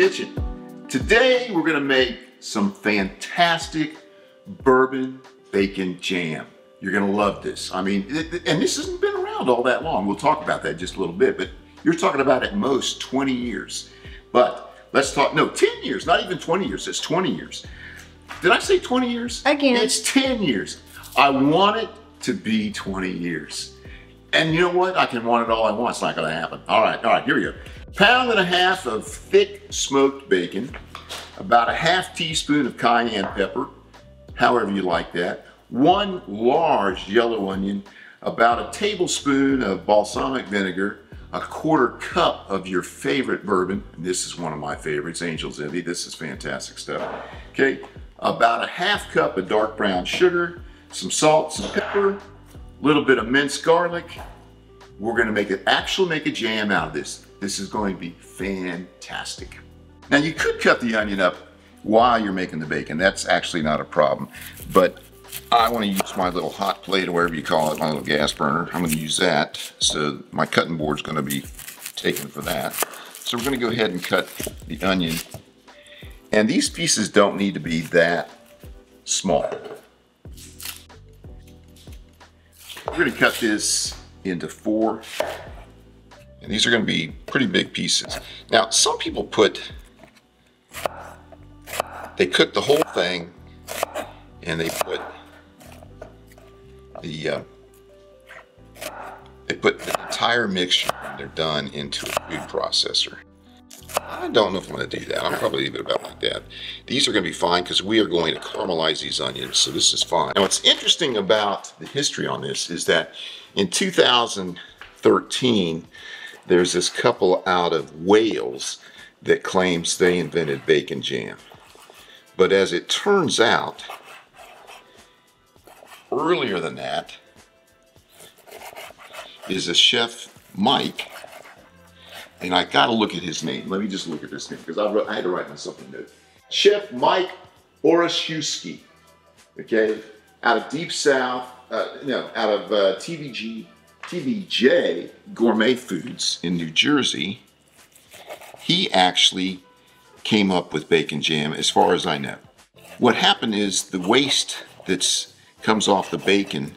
kitchen. Today we're gonna make some fantastic bourbon bacon jam. You're gonna love this. I mean, and this hasn't been around all that long. We'll talk about that just a little bit, but you're talking about at most 20 years. But let's talk, no, 10 years, not even 20 years, it's 20 years. Did I say 20 years? Again. It's 10 years. I want it to be 20 years. And you know what? I can want it all I want. It's not gonna happen. All right, here we go. 1.5 pounds of thick smoked bacon, about a ½ teaspoon of cayenne pepper, however you like that, 1 large yellow onion, about a tablespoon of balsamic vinegar, a 1/4 cup of your favorite bourbon, and this is one of my favorites, Angel's Envy. This is fantastic stuff. Okay, about a ½ cup of dark brown sugar, some salt, some pepper, a little bit of minced garlic. We're gonna actually make a jam out of this. This is going to be fantastic. Now you could cut the onion up while you're making the bacon. That's actually not a problem. But I want to use my little hot plate or whatever you call it, my little gas burner. I'm going to use that. So my cutting board's going to be taken for that. So we're going to go ahead and cut the onion. And these pieces don't need to be that small. We're going to cut this into 4. And these are going to be pretty big pieces. Now, some people they cook the whole thing and they put the entire mixture when they're done into a food processor. I don't know if I'm going to do that. I'll probably leave it about like that. These are going to be fine because we are going to caramelize these onions, so this is fine. Now, what's interesting about the history on this is that in 2013, there's this couple out of Wales that claims they invented bacon jam. But as it turns out, earlier than that is a chef, Mike, and I gotta look at his name. Let me just look at this name because I had to write myself a note. Chef Mike Oraszewski, okay, out of Deep South, out of TBJ Gourmet Foods in New Jersey. He actually came up with bacon jam, as far as I know. What happened is the waste that comes off the bacon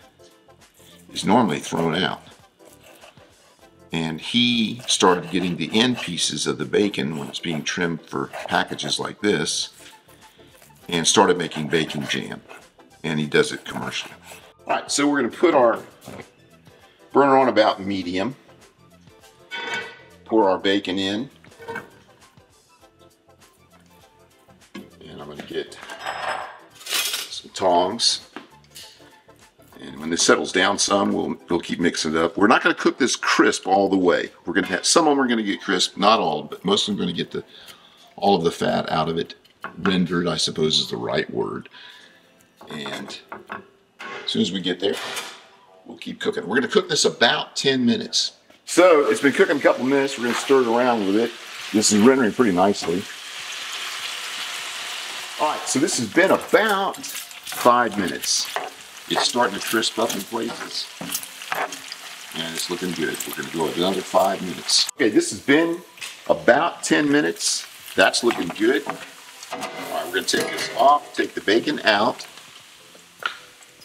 is normally thrown out. And he started getting the end pieces of the bacon when it's being trimmed for packages like this and started making bacon jam. And he does it commercially. All right, so we're gonna put our burner on about medium. Pour our bacon in. And I'm gonna get some tongs. And when this settles down some, we'll keep mixing it up. We're not gonna cook this crisp all the way. We're gonna have, some of them are gonna get crisp, not all, but most of them are gonna get all of the fat out of it. Rendered, I suppose, is the right word. And as soon as we get there, we'll keep cooking. We're gonna cook this about 10 minutes. So it's been cooking a couple minutes. We're gonna stir it around with it. This is rendering pretty nicely. All right, so this has been about 5 minutes. It's starting to crisp up in places. And it's looking good. We're gonna go another 5 minutes. Okay, this has been about 10 minutes. That's looking good. All right, we're gonna take this off, take the bacon out.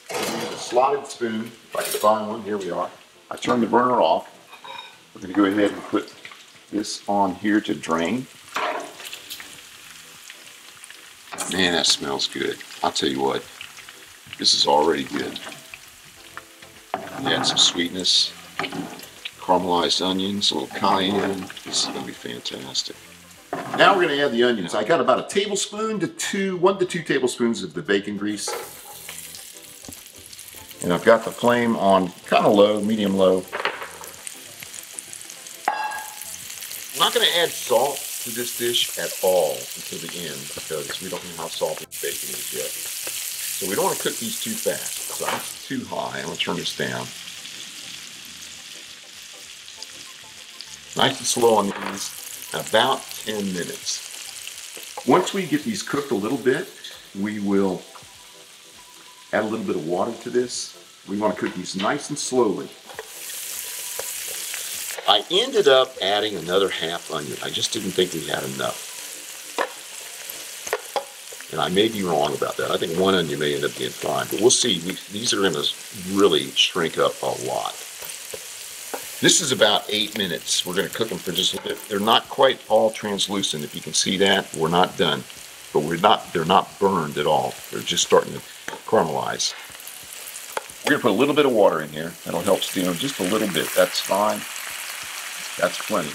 Use a slotted spoon, if I can find one, here we are. I turned the burner off. We're gonna go ahead and put this on here to drain. Man, that smells good. I'll tell you what, this is already good. Add some sweetness, caramelized onions, a little cayenne. This is gonna be fantastic. Now we're gonna add the onions. I got about a tablespoon to 1 to 2 tablespoons of the bacon grease. And I've got the flame on kind of low, medium low. I'm not gonna add salt to this dish at all until the end because we don't know how salty the bacon is yet. So we don't want to cook these too fast. So that's too high. I'm gonna turn this down. Nice and slow on these, about 10 minutes. Once we get these cooked a little bit, we will add a little bit of water to this. We want to cook these nice and slowly. I ended up adding another half onion. I just didn't think we had enough. And I may be wrong about that. I think one onion may end up being fine, but we'll see. These are going to really shrink up a lot. This is about 8 minutes. We're going to cook them for just a bit. They're not quite all translucent. If you can see that, we're not done. But they're not burned at all. They're just starting to caramelize. We're going to put a little bit of water in here. That'll help steam them just a little bit. That's fine. That's plenty.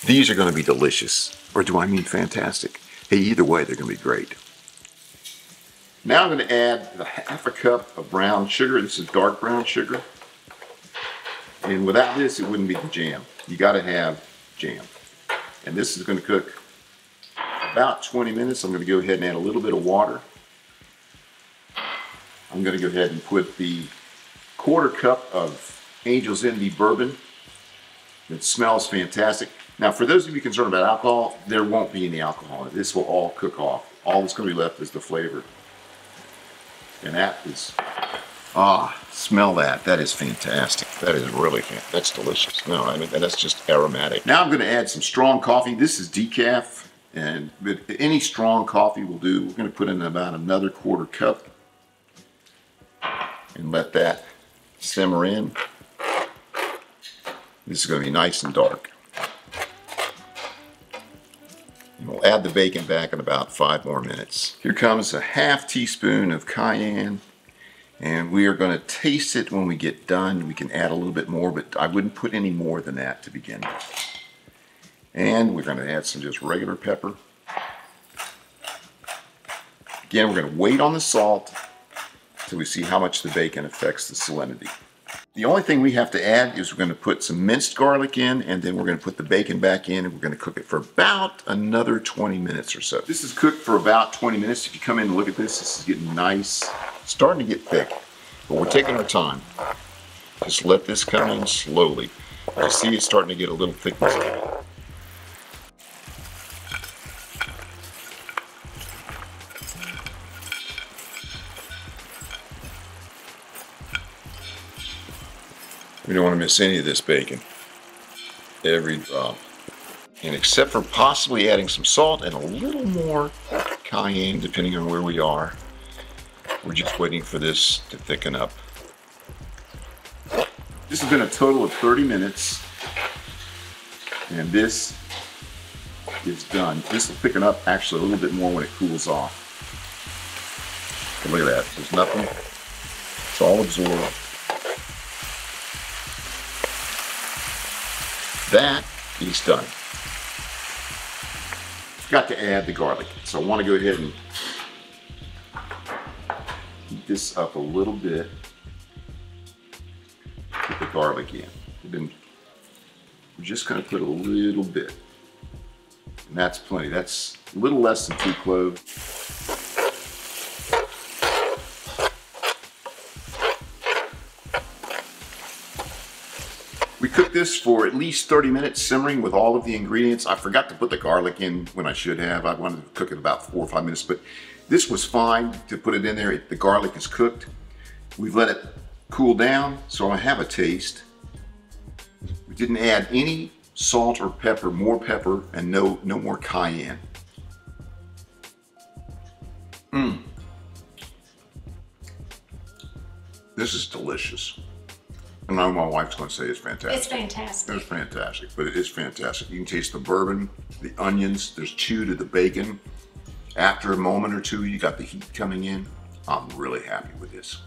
These are going to be delicious. Or do I mean fantastic? Hey, either way, they're going to be great. Now I'm going to add half a cup of brown sugar. This is dark brown sugar. And without this, it wouldn't be the jam. You got to have jam. And this is going to cook about 20 minutes. I'm going to go ahead and add a little bit of water. I'm going to go ahead and put the 1/4 cup of Angel's Envy bourbon. It smells fantastic. Now, for those of you concerned about alcohol, there won't be any alcohol in it. This will all cook off. All that's going to be left is the flavor. And that is, smell that. That is fantastic. That is really fantastic. That's delicious. No, I mean, that's just aromatic. Now I'm going to add some strong coffee. This is decaf, and any strong coffee will do. We're going to put in about another 1/4 cup and let that simmer in. This is going to be nice and dark. And we'll add the bacon back in about 5 more minutes. Here comes a 1/2 teaspoon of cayenne, and we are going to taste it when we get done. We can add a little bit more, but I wouldn't put any more than that to begin with. And we're going to add some just regular pepper. Again, we're going to wait on the salt till we see how much the bacon affects the salinity. The only thing we have to add is we're going to put some minced garlic in, and then we're going to put the bacon back in, and we're going to cook it for about another 20 minutes or so. This is cooked for about 20 minutes. If you come in and look at this, this is getting nice. It's starting to get thick, but we're taking our time. Just let this come in slowly. You see it's starting to get a little thickness to it. We don't want to miss any of this bacon. Every drop. And except for possibly adding some salt and a little more cayenne, depending on where we are, we're just waiting for this to thicken up. This has been a total of 30 minutes. And this is done. This will thicken up actually a little bit more when it cools off. Look at that. There's nothing. It's all absorbed. That is done. Forgot to add the garlic, so I want to go ahead and heat this up a little bit. Put the garlic in. We're just going to put a little bit, and that's plenty. That's a little less than 2 cloves. We cooked this for at least 30 minutes simmering with all of the ingredients. I forgot to put the garlic in when I should have. I wanted to cook it about 4 or 5 minutes, but this was fine to put it in there. The garlic is cooked. We've let it cool down, so I have a taste. We didn't add any salt or pepper, more pepper, and no more cayenne. This is delicious. I know my wife's going to say it's fantastic. It's fantastic. It's fantastic, but it is fantastic. You can taste the bourbon, the onions, there's chew to the bacon. After a moment or two, you got the heat coming in. I'm really happy with this.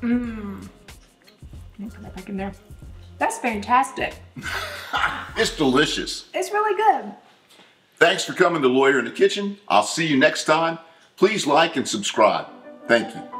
Let me put that back in there. That's fantastic. It's delicious. It's really good. Thanks for coming to Lawyer in the Kitchen. I'll see you next time. Please like and subscribe. Thank you.